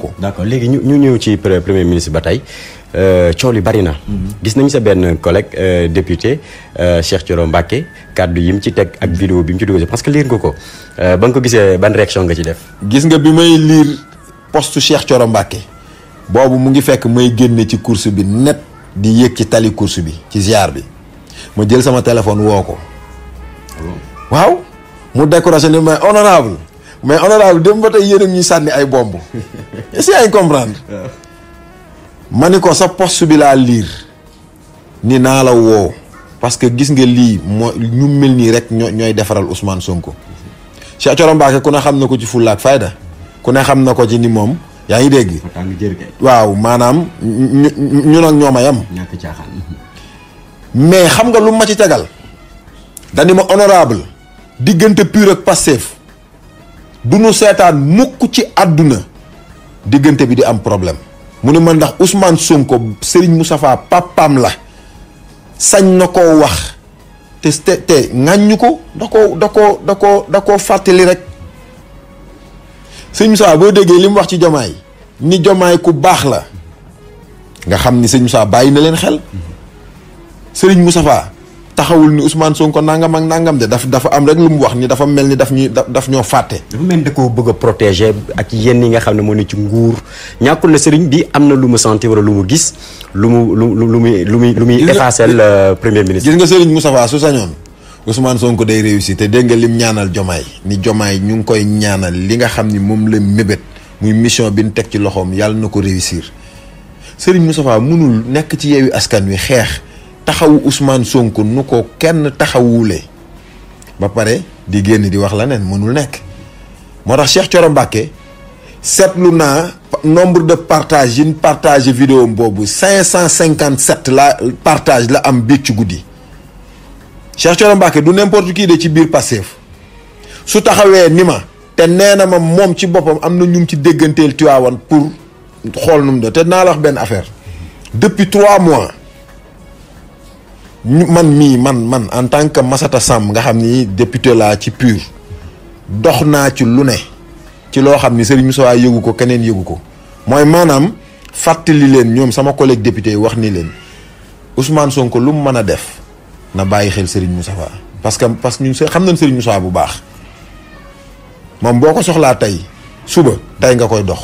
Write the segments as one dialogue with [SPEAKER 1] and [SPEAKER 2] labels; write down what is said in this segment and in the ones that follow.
[SPEAKER 1] ko.
[SPEAKER 2] d'accord léegi ñu ñëw ci premier ministre ba tey coow li bari na. gis nañu sa benn collègue député Cheikh Thioro Mbacké kàddu yi mu ci teg ak vidéo bi mu ci dugal parce que lire nga ko ba nga ko gisee ban réaction nga ci def.
[SPEAKER 1] gis nga bi may lire postu Cheikh Thioro Mbacké boobu mu ngi fekk may génne ci course bi net di yéeg ci tali course bi ci ziar bi ma jël sama téléphone woo ko. waaw mu décoration ni mais honorable dem ba tey yéen a ñuy sànni ay bomb est-ce que yaa ngi comprendre. ma ni ko sa poste bi laa liir ni naa la woo parce que gis nga lii moo ñu mel nii rek ñooy defaral Ousmane Sonko. Cheikh Thioro Mbacké ku ne xam na ko ci fulla ak fayda ku ne xam na ko ci ni moom yaa ngi dégg. waaw maanaam ñu nag ñoom a yam.
[SPEAKER 2] ñàkk caaxaan.
[SPEAKER 1] mais xam nga lu ma ci tegal dani ma honorable diggante PUR ak Pastef du nu seetaan mukk ci àdduna diggante bi di am problème. mu ne ma ndax Ousmane Sonko Serigne Moustapha papam la sañ na koo wax te ŋàññu ko da koo fàttali rek. Serigne Moustapha boo déggee li mu wax ci Jomaay ni Jomaay ku baax la nga xam ni Serigne Moustapha bàyyi na leen xel. Serigne Moustapha taxawul ni Ousmane Sonko nangam ak nangam de dafa am rek lu mu wax ni dafa mel ni daf ñoo fàtte.
[SPEAKER 2] dafa mel ni da koo bëgg a protéger ak yenn yi nga xam ne moo ne ci nguur ñàkkul na Serigne bi am na lu mu sentir wala lu mu gis lu muy effacer le premier ministre.
[SPEAKER 1] gis nga Serigne Moustapha su sañoon Ousmane Sonko day réussir te dégg nga lim ñaanal Jomaay ni Jomaay ñu ngi koy ñaanal li nga xam ni moom la mébét muy mission bi ñu teg ci loxoom yàlla na ko réussir Serigne Moustapha mënul nekk ci Yewwi Askan Wi xeex. taxawu Ousmane Sonko nu ko kenn taxawulee ba pare di génn di wax la neen mënul nekk moo tax Cheikh Thioro Mbacké seetlu naa nombre de partage yi partage vidéo boobu 557 la partage la am biig ci guddi. Cheikh Thioro Mbacké du n'importe qui de ci biir Pastef su taxawee ni ma te nee na ma moom ci boppam am na ñu ci dégganteel Tiwaawan pour xool nu mu doon te naa la wax benn affaire depuis 3 mois. man en tant que Massata Samb nga xam ni député laa ci PUR dox naa ci lu ne ci loo xam ni Serigne Moussa yëgu ko keneen yëgu ko mooy maanaam fàttali leen ñoom sama collègue député yi wax ni leen Ousmane Sonko lu mu mën a def na bàyyi xel Serigne Moussa parce que ñun xam nañ Serigne Moussa bu baax moom boo ko soxlaa tey suba tey nga koy dox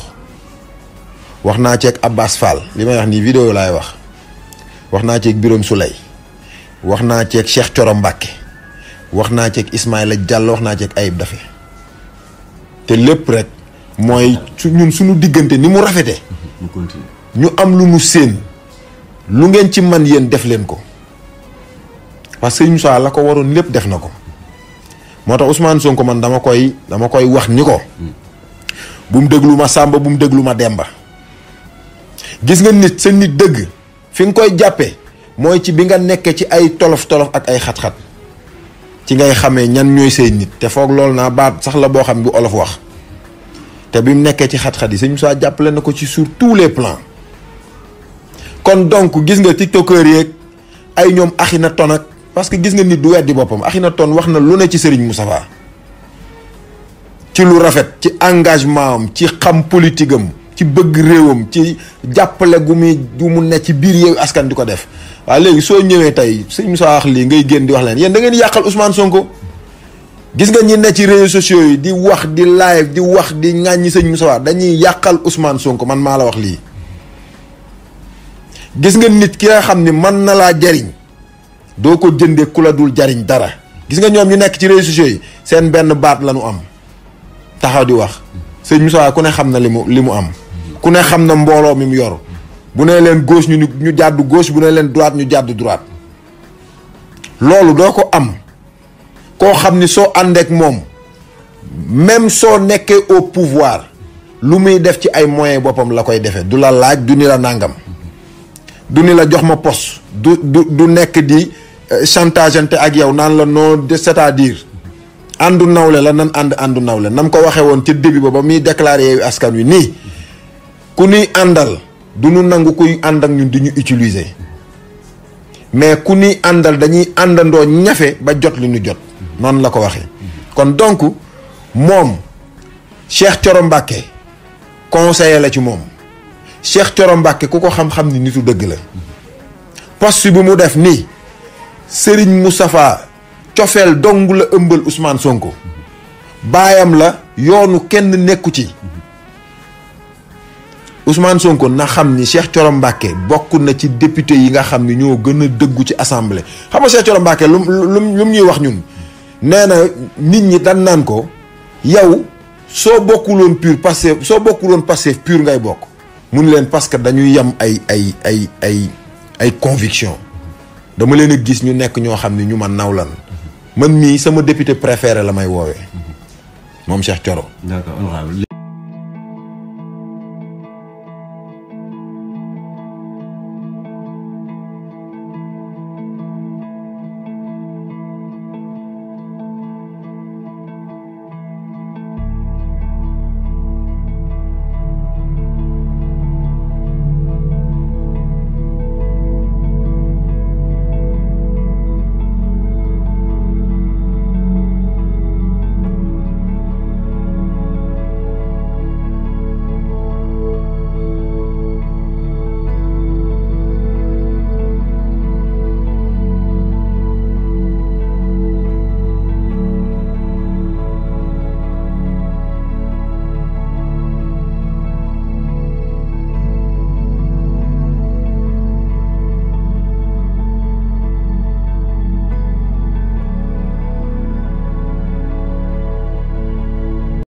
[SPEAKER 1] wax naa ceeg Abbas Fall li may wax nii vidéo laay wax naa ceeg Birame Souley wax naa ceeg Cheikh Thioro Mbacké wax naa ceeg Ismaïla Diallo wax naa ceeg Ayib Daffé te lépp rek mooy ñun suñu diggante ni mu rafetee ñu am lu mu séen lu ngeen ci man yéen def leen ko parce que Moussa la ko waroon lépp def na ko moo tax Ousmane Sonko man dama koy wax ni ko bu mu déglu ma Samba bu mu déglu ma Demba gis nga nit sa nit dëgg fi nga koy jàppee mooy ci bi nga nekkee ci ay tolof-tolof ak ay xat-xat ci ngay xamee ñan ñooy say nit te foog loolu naa baat sax la boo xam bu olof wax te bi mu nekkee ci xat-xat yi sëñ Moussa jàppale na ko ci sur tous les plans kon donc gis nga tiktokeur yeeg ay ñoom Akhenaton ak parce que gis nga nit du weddi boppam Akhenaton wax na lu ne ci Serigne Moustapha ci lu rafet ci engagement am ci xam politique am ci bëgg réewam ci jàppale gu mu ne ci biir Yewwi Askan di ko def waaw léegi soo ñëwee tey sëñ Moussa wax lii ngay génn di wax leen yéen da ngeen yàqal Ousmane Sonko gis nga ñi ne ci réseaux sociaux yi di wax di live di wax di ŋàññi sëñ Moussa dañuy yàqal Ousmane Sonko man maa la wax lii gis nga nit ki nga xam ni mën na laa jariñ doo ko jëndee ku la dul jariñ dara gis nga ñoom ñu nekk ci réseaux sociaux yi seen benn baat la ñu am taxaw di wax sëñ Moussa ku ne xam na li mu am ku ne xam na mbooloo mi mu yor bu ne leen gauche ñu jàddu gauche bu ne leen droite ñu jàddu droite loolu doo ko am koo xam ni soo àndeek moom même soo nekkee au pouvoir lu muy def ci ay moyens boppam la koy defee du la laaj du ni la nàngam du ni la jox ma poste du nekk di chantageante ak yow naan la non c'est-à-dire àndu nawle la nan àndu nawle nam ko waxee woon ca début ba muy déclaré Yewwi Askan Wi nii ku nuy àndal du ñu nangu kuy ànd ak ñun di ñu utiliser mais ku nuy àndal dañuy àndandoo ñafe ba jot li ñu jot noonu la ko waxee kon donc moom Cheikh Thioro Mbacké conseiller la ci moom. Cheikh Thioro Mbacké ku ko xam-xam ni nitu dëgg la. poste bi mu def nii Serigne Moustapha cofeel dong la ëmbal Ousmane Sonko. baayam la yoonu kenn nekku ci. Ousmane Sonko na xam ni Cheikh Thioro Mbacké bokk na ci député yi nga xam ni ñoo gën a dëggu ci assemblée xam nga Cheikh Thioro Mbacké lu ñuy wax ñun nee na nit ñi dan naan ko yow soo bokkuloon pur Pastef soo bokkuloon Pastef pur ngay bokk mun leen parce que dañuy yem ay conviction dama leen a gis ñu nekk ñoo xam ni ñu ma nawlan man mii sama député préféré la may woowee moom Cheikh Thioro.
[SPEAKER 3] D'accord.